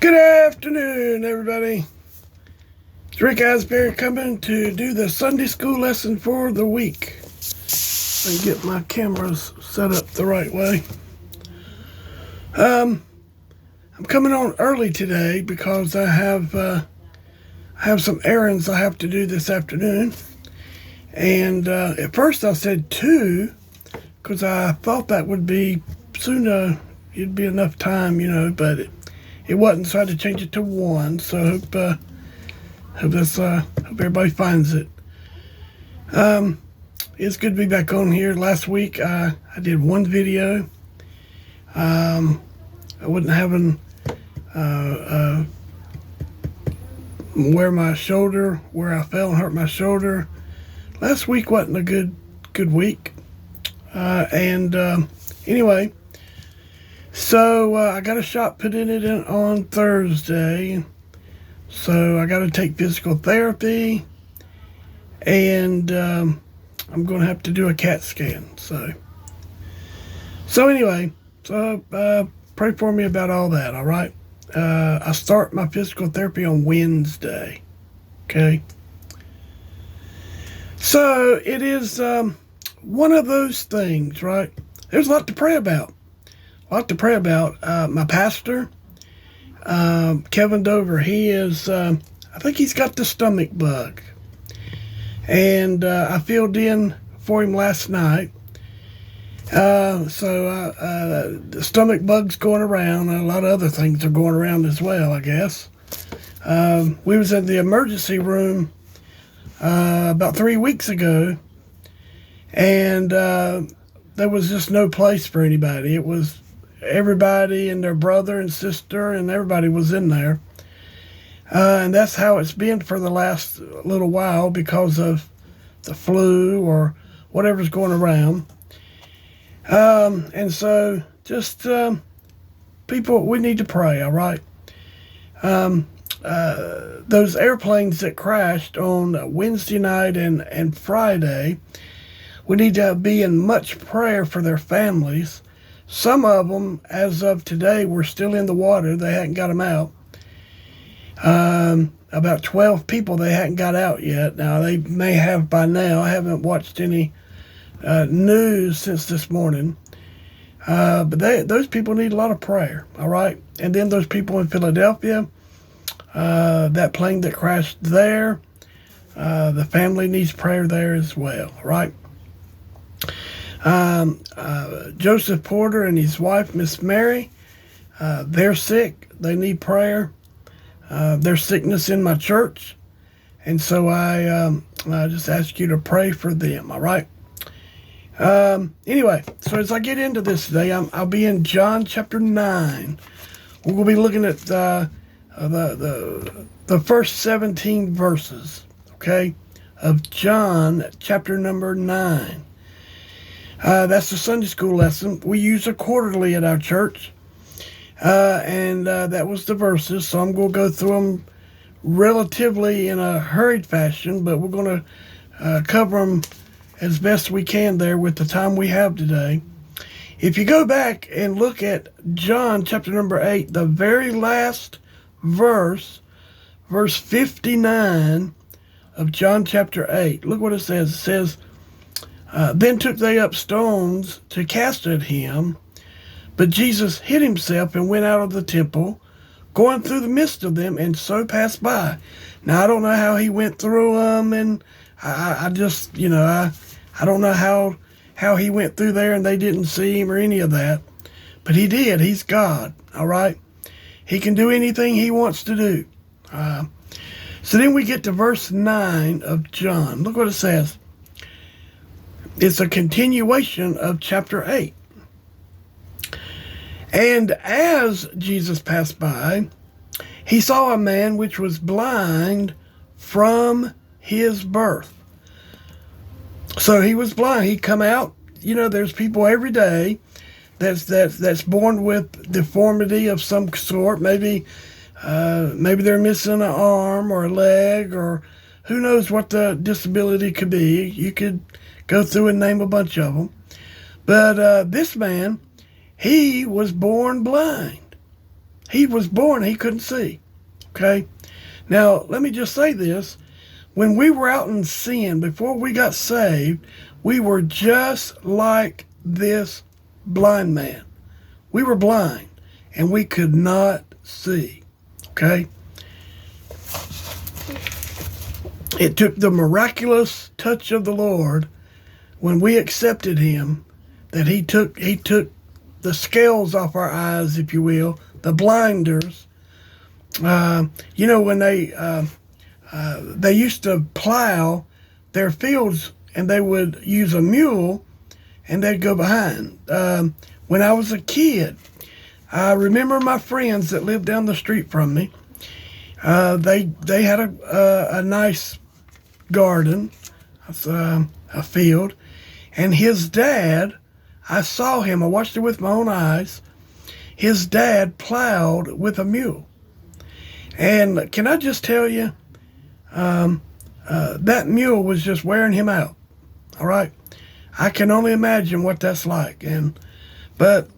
Good afternoon, everybody. It's Rick Asbury coming to do the Sunday school lesson for the week. And get my cameras set up the right way. I'm coming on early today because I have some errands I have to do this afternoon. And at first I said 2 because I thought that would be soon. It'd be enough time, but it wasn't, so I had to change it to 1. So hope everybody finds it. It's good to be back on here. Last week I did 1 video. I wasn't having where I fell and hurt my shoulder. Last week wasn't a good week. Anyway. So I got a shot put in it on Thursday. So I got to take physical therapy, and I'm going to have to do a CAT scan. So anyway, pray for me about all that. All right. I start my physical therapy on Wednesday. Okay. So it is one of those things, right? There's a lot to pray about. My pastor, Kevin Dover, he is, I think he's got the stomach bug. And I filled in for him last night. The stomach bug's going around. A lot of other things are going around as well, I guess. We was in the emergency room about 3 weeks ago. And there was just no place for anybody. It was everybody and their brother and sister, and everybody was in there. And that's how it's been for the last little while because of the flu or whatever's going around. And so just people, we need to pray, all right? Those airplanes that crashed on Wednesday night and Friday, we need to be in much prayer for their families. Some of them, as of today, were still in the water. They hadn't got them out. About 12 people they hadn't got out yet. Now, they may have by now. I haven't watched any news since this morning. But those people need a lot of prayer, all right? And then those people in Philadelphia, that plane that crashed there, the family needs prayer there as well, all right? Joseph Porter and his wife, Miss Mary, they're sick. They need prayer. There's sickness in my church. And so I just ask you to pray for them, all right? Anyway, so as I get into this today, I'll be in John chapter 9. We're going to be looking at the first 17 verses, okay, of John chapter number 9. That's the Sunday school lesson. We use it quarterly at our church. And that was the verses. So I'm going to go through them relatively in a hurried fashion, but we're going to cover them as best we can there with the time we have today. If you go back and look at John chapter number 8, the very last verse 59 of John chapter 8, look what it says. It says, then took they up stones to cast at him, but Jesus hid himself and went out of the temple, going through the midst of them, and so passed by. Now, I don't know how he went through them, and I just, I don't know how he went through there and they didn't see him or any of that. But he did. He's God, all right? He can do anything he wants to do. So then we get to verse 9 of John. Look what it says. It's a continuation of chapter 8. And as Jesus passed by, he saw a man which was blind from his birth. So he was blind. He come out. There's people every day that's born with deformity of some sort. Maybe they're missing an arm or a leg, or who knows what the disability could be. You could go through and name a bunch of them. But this man, he was born blind. he was born, he couldn't see. Okay? Now, let me just say this. When we were out in sin, before we got saved, we were just like this blind man. We were blind, and we could not see. Okay? It took the miraculous touch of the Lord when we accepted him, that he took the scales off our eyes, if you will, the blinders. When they used to plow their fields, and they would use a mule, and they'd go behind. When I was a kid, I remember my friends that lived down the street from me. They had a nice garden, a field, and his dad, I saw him. I watched it with my own eyes. His dad plowed with a mule, and can I just tell you, that mule was just wearing him out. All right, I can only imagine what that's like. But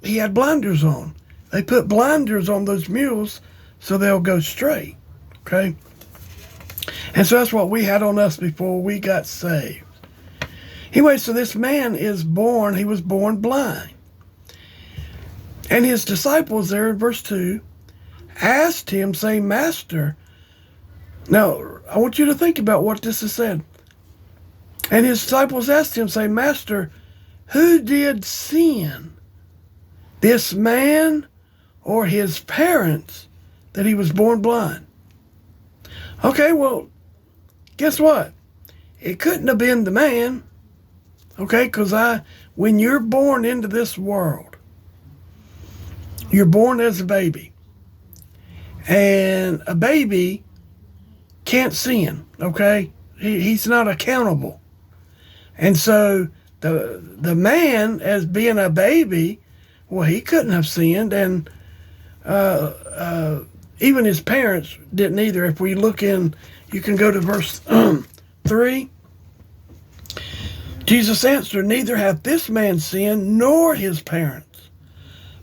he had blinders on. They put blinders on those mules so they'll go straight. Okay, and so that's what we had on us before we got saved. Anyway, so this man is born. He was born blind, and his disciples there in verse 2 asked him, saying, "Master." Now, I want you to think about what this is said. And his disciples asked him, saying, "Master, who did sin, this man or his parents, that he was born blind?" Okay, well, guess what? It couldn't have been the man. Okay, because when you're born into this world, you're born as a baby. And a baby can't sin, okay? He's not accountable. And so the man, as being a baby, well, he couldn't have sinned, and even his parents didn't either. If we look in, you can go to verse 3. Jesus answered, "Neither hath this man sinned, nor his parents,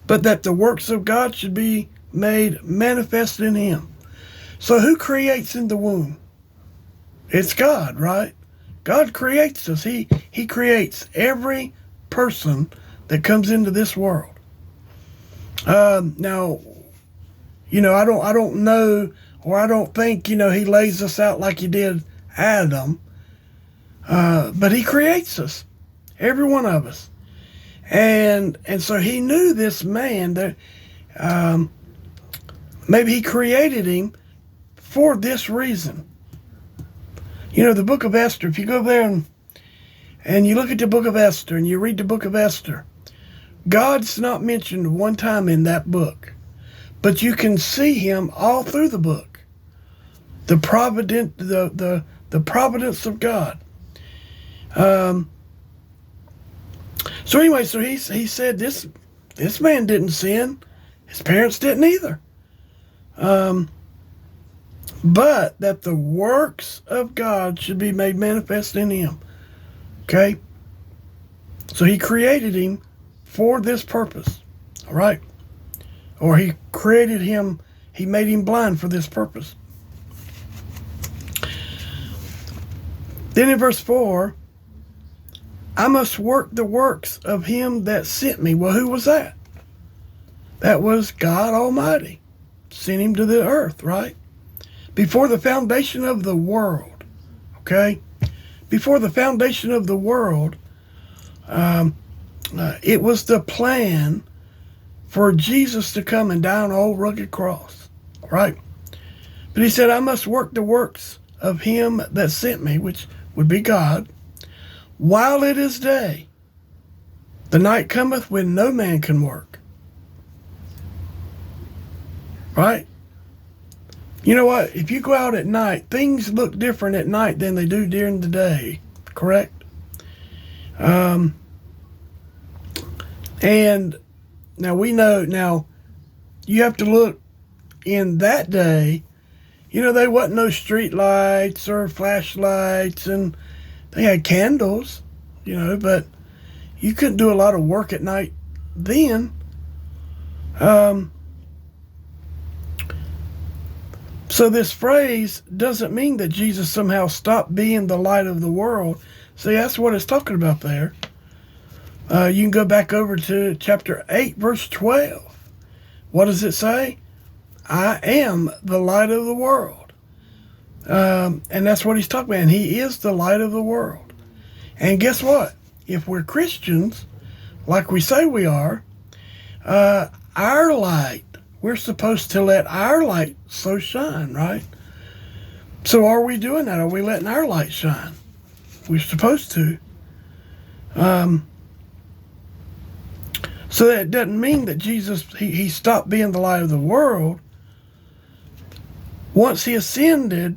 but that the works of God should be made manifest in him." So who creates in the womb? It's God, right? God creates us. He creates every person that comes into this world. Now, I don't know, or I don't think, he lays us out like he did Adam. But he creates us, every one of us. And so he knew this man that maybe he created him for this reason. The book of Esther, if you go there and you look at the book of Esther and you read the book of Esther, God's not mentioned one time in that book, but you can see him all through the book. The providence of God. So anyway, so he said this man didn't sin. His parents didn't either. But that the works of God should be made manifest in him. Okay? So he created him for this purpose. All right? Or he created him, he made him blind for this purpose. Then in verse 4, "I must work the works of him that sent me." Well, who was that? That was God Almighty. Sent him to the earth, right? Before the foundation of the world. Okay? Before the foundation of the world, it was the plan for Jesus to come and die on an old rugged cross. Right? But he said, "I must work the works of him that sent me," which would be God, "while it is day. The night cometh when no man can work." Right? You know what? If you go out at night, things look different at night than they do during the day. Correct? And now we know, you have to look in that day. There wasn't no street lights or flashlights, and they had candles, but you couldn't do a lot of work at night then. So this phrase doesn't mean that Jesus somehow stopped being the light of the world. See, that's what it's talking about there. You can go back over to chapter 8, verse 12. What does it say? I am the light of the world. And that's what he's talking about. And he is the light of the world. And guess what? If we're Christians, like we say we are, our light, we're supposed to let our light so shine, right? So are we doing that? Are we letting our light shine? We're supposed to. So that doesn't mean that Jesus, he stopped being the light of the world. Once he ascended,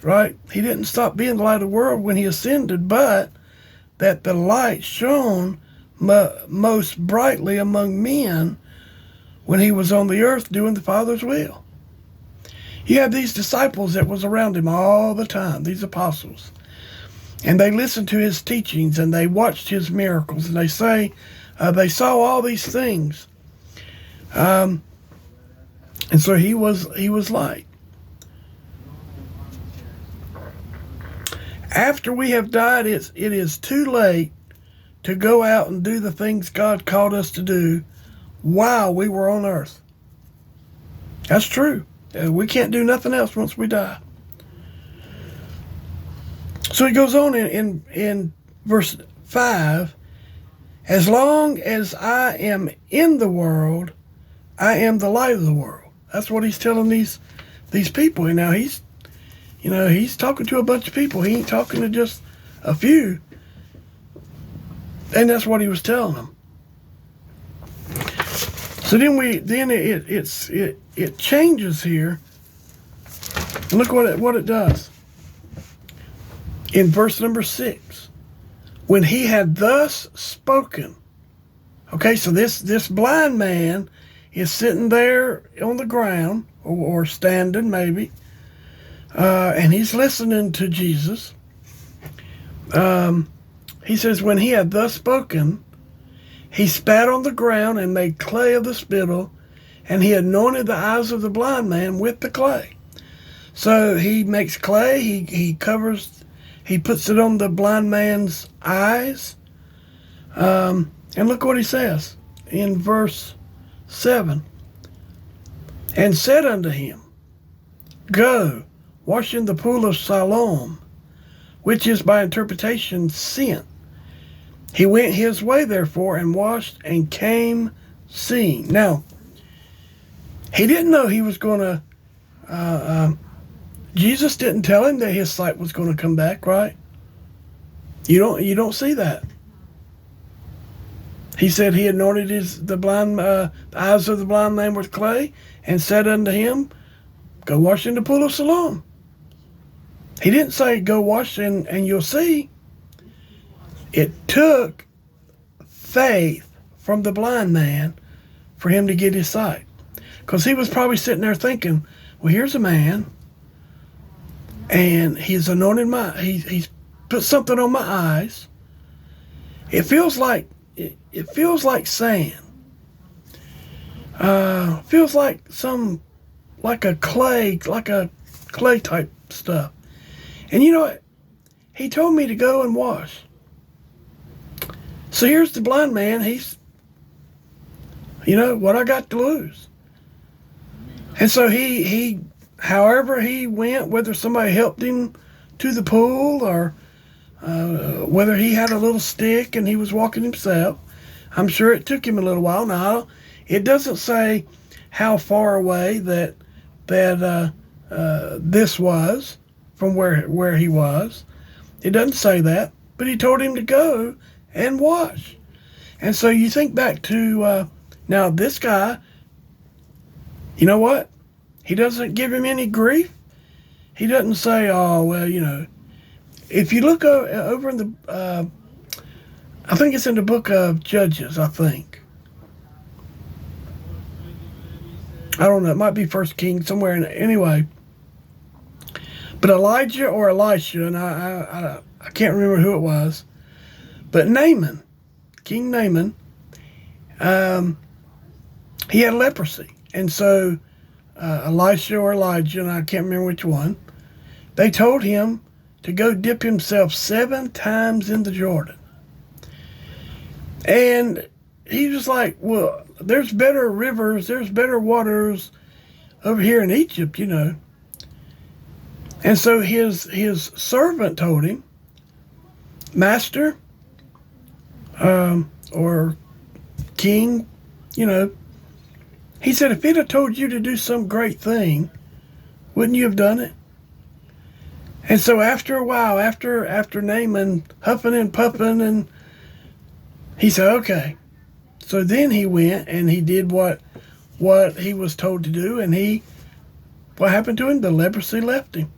right, he didn't stop being the light of the world when he ascended, but that the light shone most brightly among men when he was on the earth doing the Father's will. You have these disciples that was around him all the time, these apostles. And they listened to his teachings and they watched his miracles. And they say they saw all these things. And so he was light. After we have died, it is too late to go out and do the things God called us to do while we were on earth. That's true. We can't do nothing else once we die. So he goes on in verse 5, as long as I am in the world, I am the light of the world. That's what he's telling these people. And now he's talking to a bunch of people. He ain't talking to just a few. And that's what he was telling them. So then it changes here. Look what it does. In verse number 6, when he had thus spoken. Okay, so this blind man is sitting there on the ground or standing maybe, and he's listening to Jesus. He says, when he had thus spoken, he spat on the ground and made clay of the spittle, and he anointed the eyes of the blind man with the clay. So he makes clay, he puts it on the blind man's eyes. And look what he says in verse 7. And said unto him, go, wash in the pool of Siloam, which is by interpretation sent. He went his way, therefore, and washed and came seeing. Now, he didn't know he was going to... Jesus didn't tell him that his sight was going to come back, right? You don't see that. He said he anointed the eyes of the blind man with clay and said unto him, go wash in the pool of Siloam. He didn't say go wash and you'll see. It took faith from the blind man for him to get his sight. Because he was probably sitting there thinking, well, here's a man, and he's anointed he's put something on my eyes. It feels like sand. Feels like a clay type stuff. And you know what? He told me to go and wash. So here's the blind man. He's, what I got to lose. And so he however he went, whether somebody helped him to the pool or whether he had a little stick and he was walking himself, I'm sure it took him a little while. Now, it doesn't say how far away that this was from where he was. It doesn't say that, but he told him to go and wash. And so you think back to now this guy. You know what? He doesn't give him any grief. He doesn't say, oh, well, if you look over in the, I think it's in the book of Judges, I think. I don't know. It might be First King, somewhere in it. Anyway. But Elijah or Elisha, and I can't remember who it was, but Naaman, King Naaman, he had leprosy. And so Elisha or Elijah, and I can't remember which one, they told him to go dip himself 7 times in the Jordan. And he was like, well, there's better rivers, there's better waters over here in Egypt, And so his servant told him, Master, or King, he said, if he'd have told you to do some great thing, wouldn't you have done it? And so after a while, after Naaman huffing and puffing, and he said, okay. So then he went and he did what he was told to do, and what happened to him? The leprosy left him.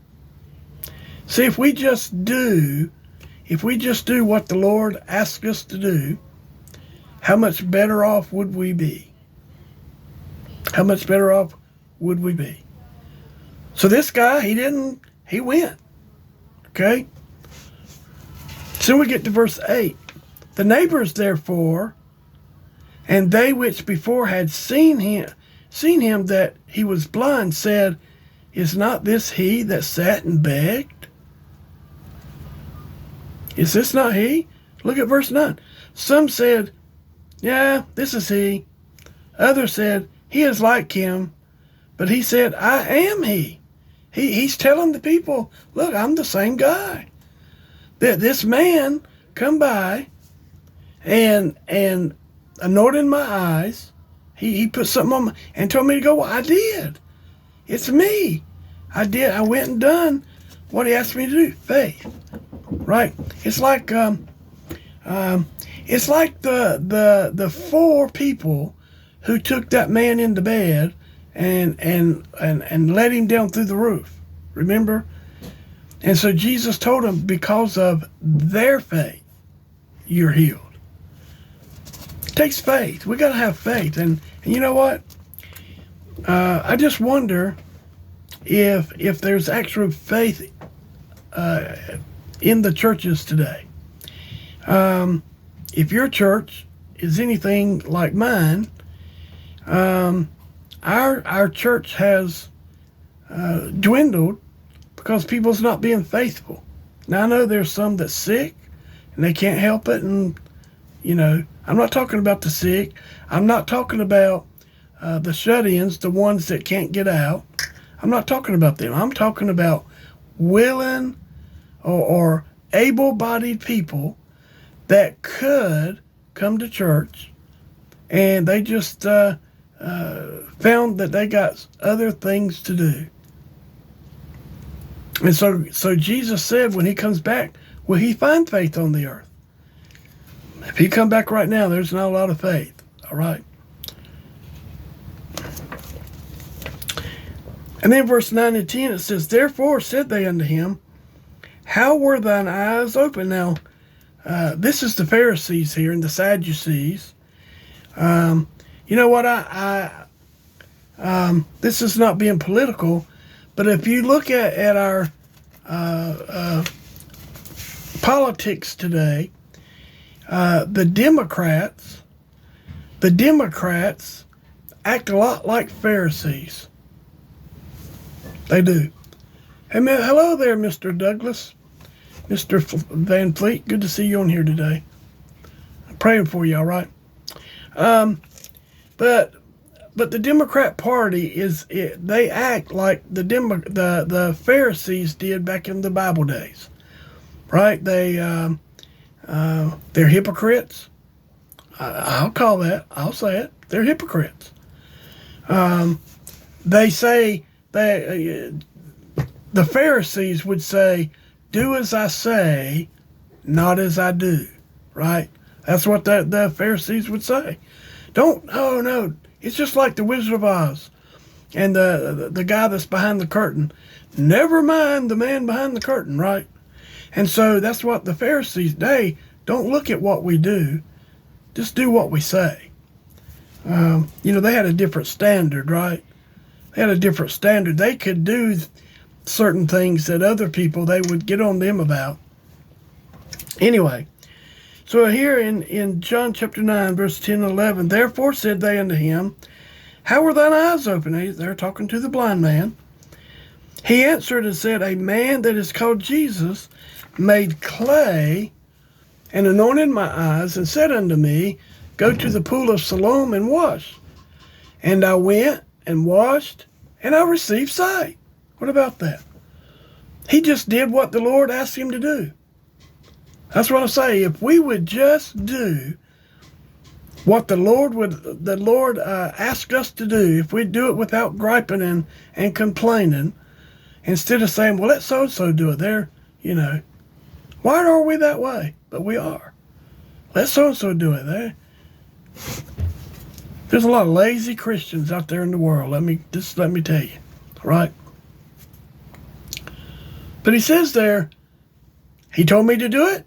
See, if we just do what the Lord asks us to do, how much better off would we be? How much better off would we be? So this guy, he went. Okay? So we get to verse 8. The neighbors, therefore, and they which before had seen him that he was blind, said, is not this he that sat and begged? Is this not he? Look at verse 9. Some said, yeah, this is he. Others said, he is like him. But he said, I am he. He's telling the people, look, I'm the same guy. That this man come by and anointed my eyes. He put something on and told me to go. Well, I did. It's me. I did. I went and done what he asked me to do. Faith. Right? It's like the 4 people who took that man into bed and let him down through the roof. Remember? And so Jesus told them, because of their faith, you're healed. It takes faith. We got to have faith. And you know what? I just wonder if there's actual faith in the churches today. If your church is anything like mine, our church has dwindled because people's not being faithful. Now I know there's some that's sick and they can't help it, and I'm not talking about the sick. I'm not talking about the shut-ins, the ones that can't get out. I'm not talking about them. I'm talking about willing or able-bodied people that could come to church, and they just found that they got other things to do. And so Jesus said when he comes back, will he find faith on the earth? If he come back right now, there's not a lot of faith. All right. And then verse 9 and 10, it says, therefore said they unto him, how were thine eyes open? Now, this is the Pharisees here and the Sadducees. You know what? This is not being political, but if you look at our politics today, the Democrats act a lot like Pharisees. They do. Hey, man, hello there, Mr. Douglas. Mr. Van Fleet, good to see you on here today. I'm praying for you, all right? But the Democrat Party they act like the Pharisees did back in the Bible days, right? They're hypocrites. I'll call that. I'll say it. They're hypocrites. They say the Pharisees would say, do as I say, not as I do, right? That's what the Pharisees would say. No, it's just like the Wizard of Oz and the guy that's behind the curtain. Never mind the man behind the curtain, right? And so that's what the Pharisees, they don't look at what we do, just do what we say. They had a different standard, right? They had a different standard. They could do certain things that other people, they would get on them about. Anyway, so here in John chapter 9, verse 10 and 11, therefore said they unto him, How were thine eyes opened? They're talking to the blind man. He answered and said, A man that is called Jesus made clay and anointed my eyes and said unto me, Go to the pool of Siloam and wash. And I went and washed, and I received sight. What about that? He just did what the Lord asked him to do. That's what I say. If we would just do what the Lord asked us to do, if we do it without griping and complaining, instead of saying, well, let so-and-so do it there, why are we that way? But we are. Let so-and-so do it there. There's a lot of lazy Christians out there in the world. Let me tell you. All right? But he says there, he told me to do it,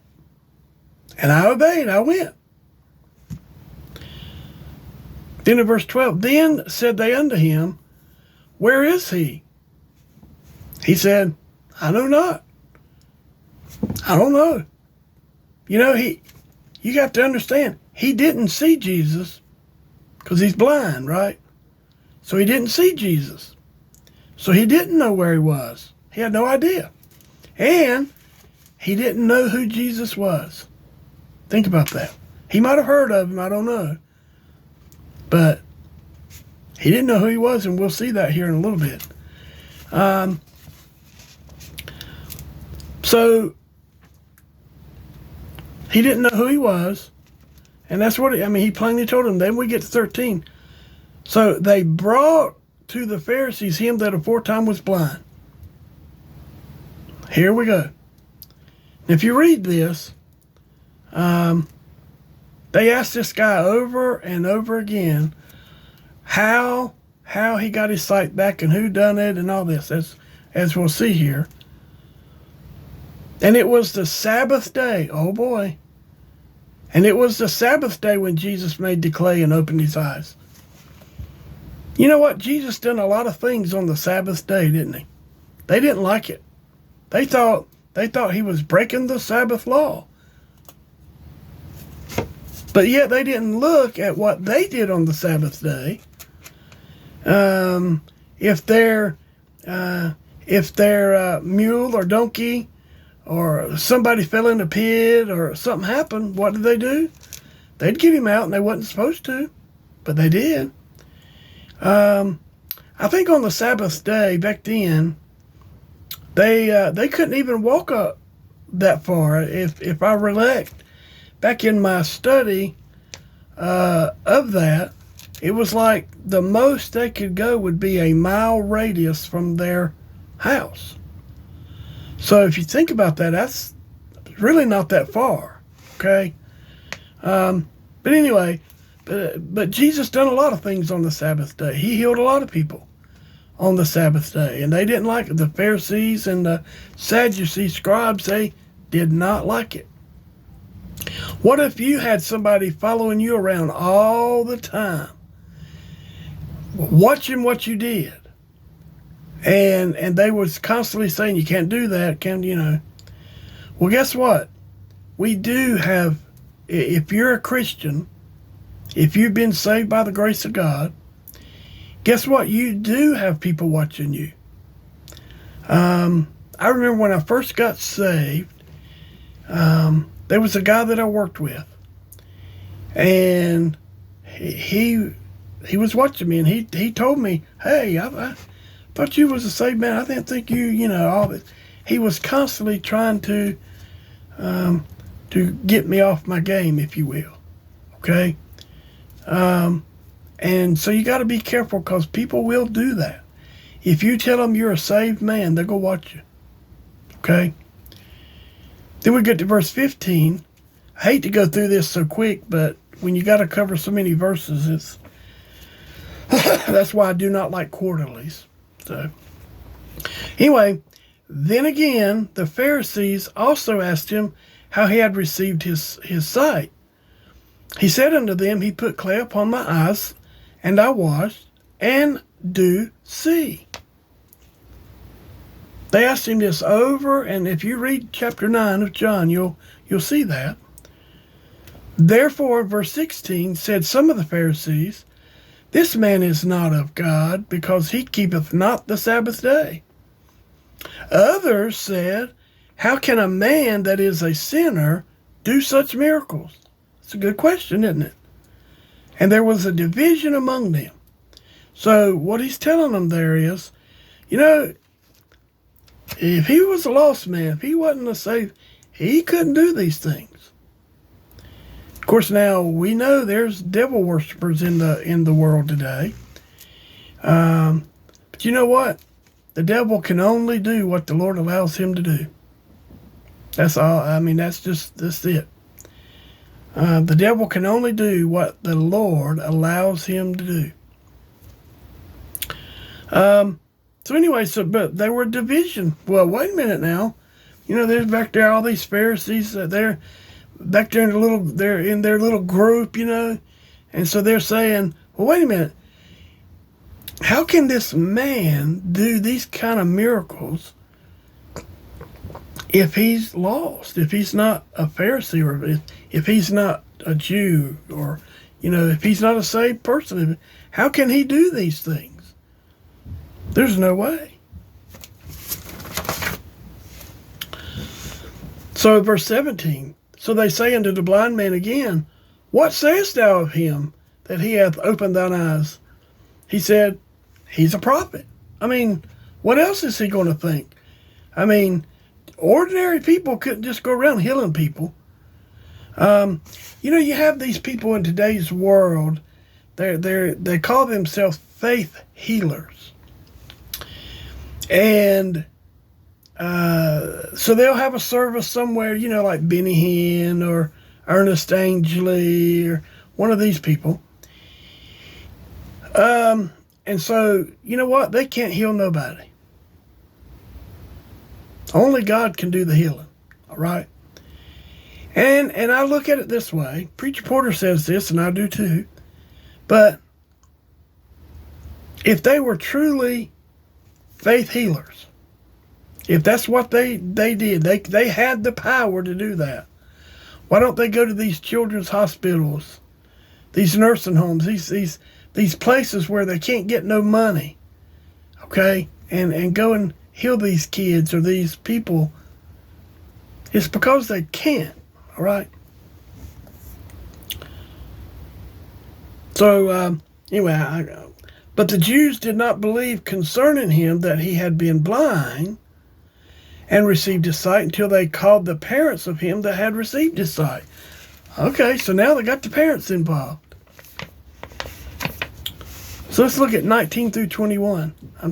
and I obeyed. I went. Then in verse 12, Then said they unto him, Where is he? He said, I know not. I don't know. You have to understand, he didn't see Jesus because he's blind, right? So he didn't see Jesus. So he didn't know where he was. He had no idea. And he didn't know who Jesus was. Think about that. He might have heard of him, I don't know. But he didn't know who he was, and we'll see that here in a little bit. So he didn't know who he was, and that's what he plainly told him. Then we get to 13. So they brought to the Pharisees him that aforetime was blind. Here we go. If you read this, they asked this guy over and over again how he got his sight back and who done it and all this, as we'll see here. And it was the Sabbath day. Oh boy. And it was the Sabbath day when Jesus made the clay and opened his eyes. You know what? Jesus done a lot of things on the Sabbath day, didn't he? They didn't like it. They thought he was breaking the Sabbath law. But yet they didn't look at what they did on the Sabbath day. If their mule or donkey or somebody fell in a pit or something happened, what did they do? They'd get him out, and they wasn't supposed to, but they did. I think on the Sabbath day back then, they couldn't even walk up that far. If I recollect back in my study of that, it was like the most they could go would be a mile radius from their house. So if you think about that, that's really not that far, okay? But anyway, but Jesus done a lot of things on the Sabbath day. He healed a lot of people on the Sabbath day, and they didn't like it. The Pharisees and the Sadducees, scribes, they did not like it. What if you had somebody following you around all the time, watching what you did, and they was constantly saying, you can't do that, Well, guess what? We do have, if you're a Christian, if you've been saved by the grace of God, guess what? You do have people watching you. I remember when I first got saved, there was a guy that I worked with, and he was watching me, and he told me, hey, I thought you was a saved man. I didn't think all this. He was constantly trying to get me off my game, if you will. Okay? And so you got to be careful, because people will do that. If you tell them you're a saved man, they'll go watch you. Okay? Then we get to verse 15. I hate to go through this so quick, but when you got to cover so many verses, it's that's why I do not like quarterlies. So anyway, then again, the Pharisees also asked him how he had received his sight. He said unto them, He put clay upon my eyes, and I washed, and do see. They asked him this over, and if you read chapter 9 of John, you'll see that. Therefore, verse 16 said some of the Pharisees, This man is not of God, because he keepeth not the Sabbath day. Others said, how can a man that is a sinner do such miracles? It's a good question, isn't it? And there was a division among them. So what he's telling them there is, if he was a lost man, if he wasn't a saved, he couldn't do these things. Of course, now we know there's devil worshippers in the world today. But you know what? The devil can only do what the Lord allows him to do. That's all. I mean, that's it. The devil can only do what the Lord allows him to do. So anyway, but there were division. Well, wait a minute now. There's back there all these Pharisees. They're back there they're in their little group, and so they're saying, well, wait a minute. How can this man do these kind of miracles if he's lost, if he's not a Pharisee, or if he's not a Jew, or, if he's not a saved person? How can he do these things? There's no way. So verse 17, so they say unto the blind man again, what sayest thou of him that he hath opened thine eyes? He said, he's a prophet. I mean, what else is he going to think? I mean, ordinary people couldn't just go around healing people. You have these people in today's world. They call themselves faith healers, and so they'll have a service somewhere, like Benny Hinn or Ernest Angley or one of these people. And so, you know what? They can't heal nobody. Only God can do the healing. All right? And I look at it this way. Preacher Porter says this, and I do too. But if they were truly faith healers, if that's what they did, they had the power to do that, why don't they go to these children's hospitals, these nursing homes, these places where they can't get no money, okay, and go and heal these kids or these people? It's because they can't, all right? So, anyway, but the Jews did not believe concerning him that he had been blind and received his sight until they called the parents of him that had received his sight. Okay, so now they got the parents involved. So let's look at 19 through 21. I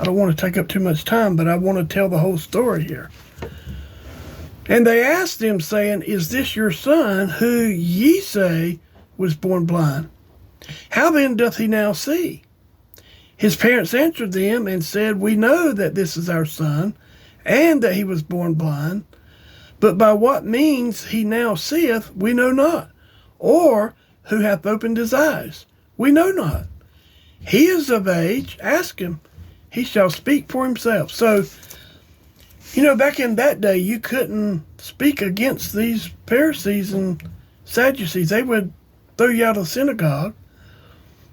don't want to take up too much time, but I want to tell the whole story here. And they asked him, saying, is this your son, who ye say was born blind? How then doth he now see? His parents answered them and said, we know that this is our son, and that he was born blind. But by what means he now seeth, we know not. Or who hath opened his eyes, we know not. He is of age, ask him, he shall speak for himself. So, back in that day, you couldn't speak against these Pharisees and Sadducees. They would throw you out of the synagogue.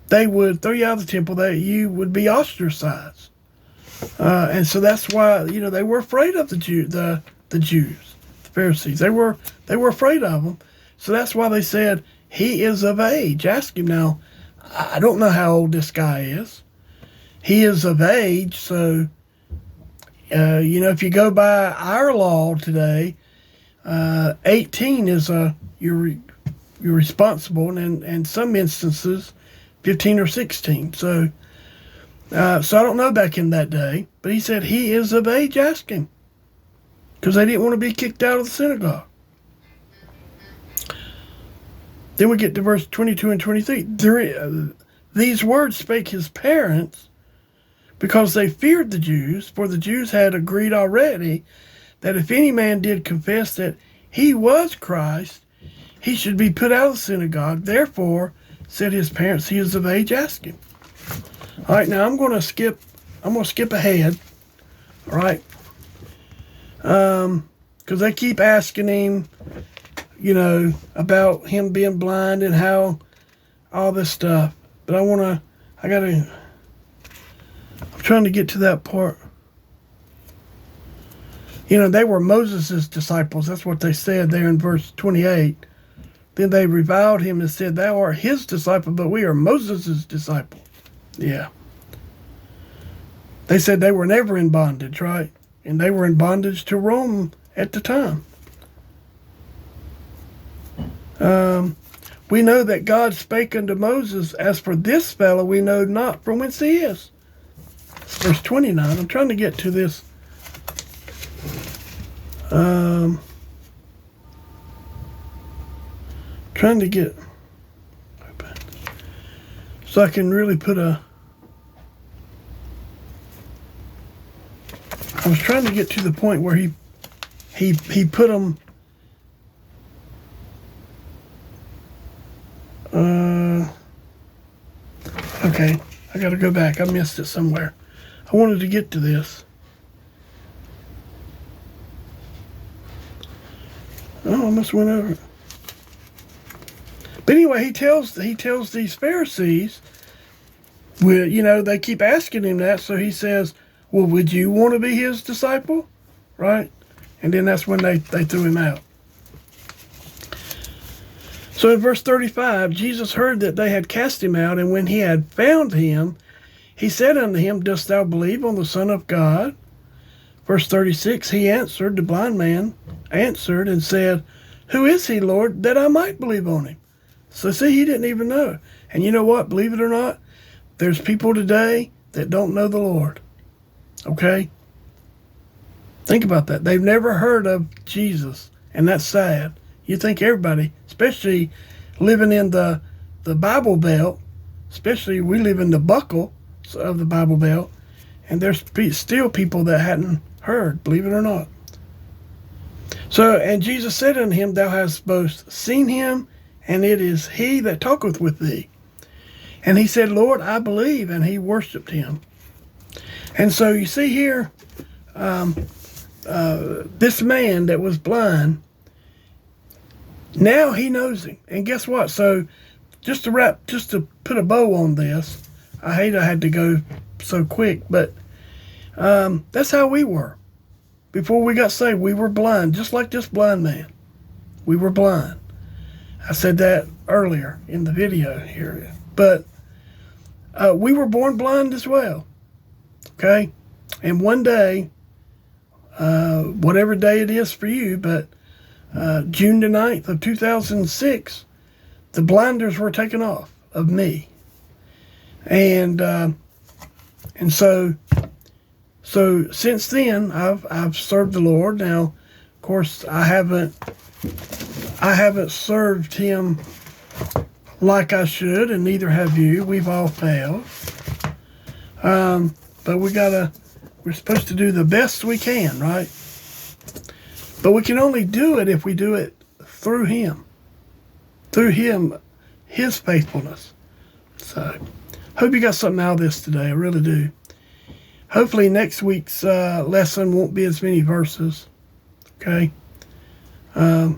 They would throw you out of the temple. You would be ostracized. And so that's why, they were afraid of the Jews, the Pharisees. They were afraid of them. So that's why they said, he is of age. Ask him. Now, I don't know how old this guy is. He is of age, so, if you go by our law today, 18 is you're responsible, and in some instances, 15 or 16. So I don't know back in that day, but he said he is of age. Ask him, because they didn't want to be kicked out of the synagogue. Then we get to verse 22 and 23. These words spake his parents, because they feared the Jews, for the Jews had agreed already that if any man did confess that he was Christ, he should be put out of the synagogue. Therefore, said his parents, he is of age, ask him. All right, now I'm going to skip ahead. All right. Because they keep asking him, about him being blind and how all this stuff. But I'm trying to get to that part. You know, they were Moses' disciples. That's what they said there in verse 28. Then they reviled him and said, thou art his disciple, but we are Moses' disciple. Yeah. They said they were never in bondage, right? And they were in bondage to Rome at the time. We know that God spake unto Moses, as for this fellow we know not from whence he is. Verse 29. I'm trying to get to this. Trying to get so I can really put I was trying to get to the point where he put them. Okay, I got to go back. I missed it somewhere. I wanted to get to this. Oh, I almost went over it. But anyway, he tells these Pharisees, well, you know, they keep asking him that, so he says, well, would you want to be his disciple? Right? And then that's when they threw him out. So in verse 35, Jesus heard that they had cast him out, and when he had found him, he said unto him, dost thou believe on the Son of God? Verse 36, he answered, the blind man answered and said, who is he, Lord, that I might believe on him? So see, he didn't even know. And you know what? Believe it or not, there's people today that don't know the Lord. Okay? Think about that. They've never heard of Jesus, and that's sad. You think everybody, especially living in the Bible Belt, especially we live in the buckle of the Bible Belt, and there's still people that hadn't heard, believe it or not. So, and Jesus said unto him, thou hast both seen him, and it is he that talketh with thee. And he said, Lord, I believe, and he worshipped him. And so you see here, this man that was blind, now he knows him. And guess what? So just to put a bow on this, I hate I had to go so quick, but that's how we were. Before we got saved, we were blind, just like this blind man. We were blind. I said that earlier in the video here. But we were born blind as well. Okay? And one day, whatever day it is for you, but June the 9th of 2006, the blinders were taken off of me. And so since then, I've served the Lord. Now, of course, I haven't served him like I should, and neither have you. We've all failed. But we're supposed to do the best we can, right? But we can only do it if we do it through him. Through him, his faithfulness. So, hope you got something out of this today. I really do. Hopefully next week's lesson won't be as many verses. Okay? So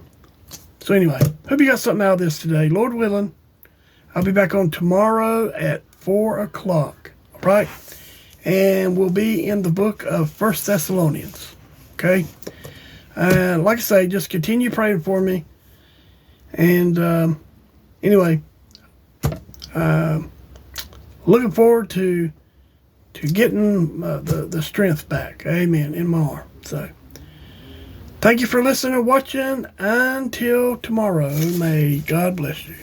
anyway, hope you got something out of this today. Lord willing, I'll be back on tomorrow at 4 o'clock. All right? And we'll be in the book of 1 Thessalonians. Okay? Like I say, just continue praying for me. And anyway, looking forward to getting the strength back. Amen. In my arm. So, thank you for listening and watching. Until tomorrow, may God bless you.